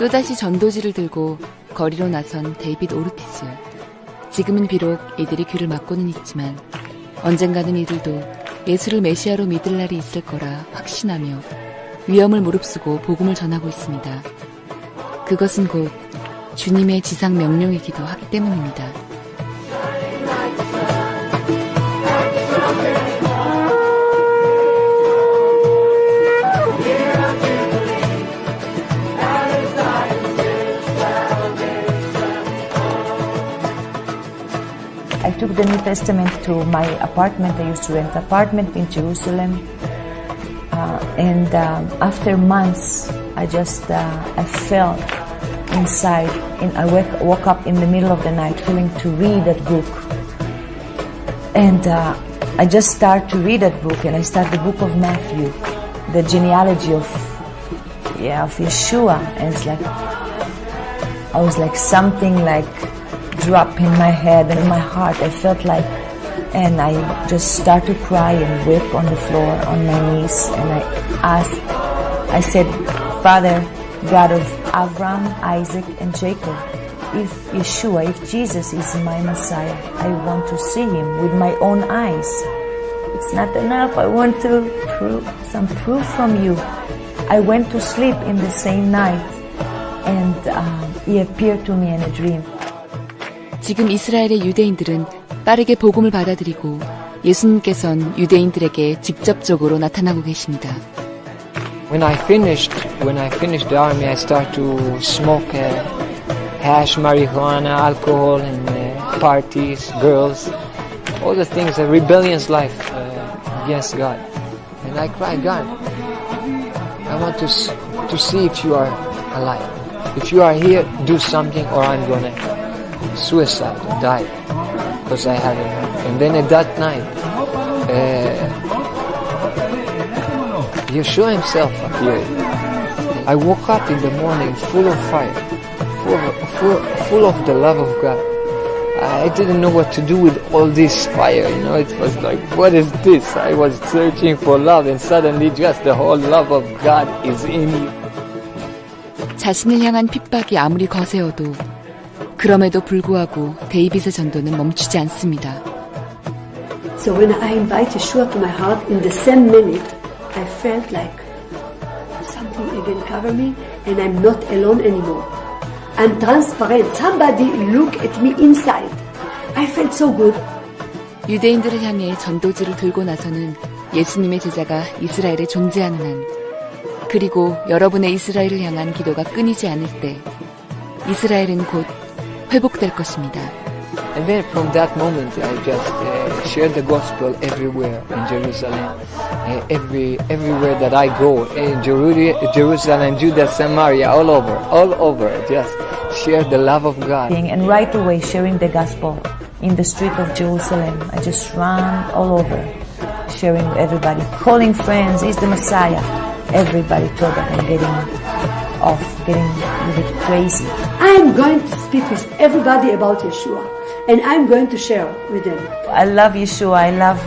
또다시 전도지를 들고 거리로 나선 데이빗 오르티즈. 지금은 비록 이들이 귀를 막고는 있지만 언젠가는 이들도 예수를 메시아로 믿을 날이 있을 거라 확신하며 위험을 무릅쓰고 복음을 전하고 있습니다. 그것은 곧 주님의 지상 명령이기도 하기 때문입니다. I took the New Testament to my apartment. I used to rent an apartment in Jerusalem. After months, I felt inside, and I woke up in the middle of the night feeling to read that book. And I just started to read that book, and I started the book of Matthew, the genealogy of Yeshua. And it's like, I was like something like drop in my head and in my heart. I felt like, and I just started to cry and weep on the floor on my knees, and I said, Father, God of Abraham, Isaac and Jacob, if Yeshua, if Jesus is my Messiah, I want to see him with my own eyes. It's not enough. I want to some proof from you. I went to sleep in the same night, and he appeared to me in a dream. 지금 이스라엘의 유대인들은 빠르게 복음을 받아들이고 예수님께서는 유대인들에게 직접적으로 나타나고 계십니다. When I finished the army, I started to smoke hash, marijuana, alcohol, and parties, girls, all the things, a rebellious life against God. And I cried, God, I want to see if you are alive. If you are here, do something, or I'm gonna suicide, die, because I had enough. And then at that night, Yeshua himself appeared. I woke up in the morning full of fire, full of the love of God. I didn't know what to do with all this fire, it was like, what is this? I was searching for love, and suddenly just the whole love of God is in you. 자신을 향한 핍박이 아무리 거세어도 그럼에도 불구하고 데이빗의 전도는 멈추지 않습니다. So when I invite Yeshua to my heart, in the same minute, I felt like something again covered me, and I'm not alone anymore. I'm transparent. Somebody look at me inside. I felt so good. 유대인들을 향해 전도지를 들고 나서는 예수님의 제자가 이스라엘에 존재하는 한, 그리고 여러분의 이스라엘을 향한 기도가 끊이지 않을 때 이스라엘은 곧 회복될 것입니다. And then from that moment, I just shared the gospel everywhere in Jerusalem, everywhere that I go, in Jerusalem, Judea, Samaria, all over, just share the love of God. And right away, sharing the gospel in the street of Jerusalem, I just ran all over, sharing with everybody, calling friends, he's the Messiah. Everybody thought that I'm getting a bit crazy. I'm going to speak with everybody about Yeshua, and I'm going to share with them. I love Yeshua. I love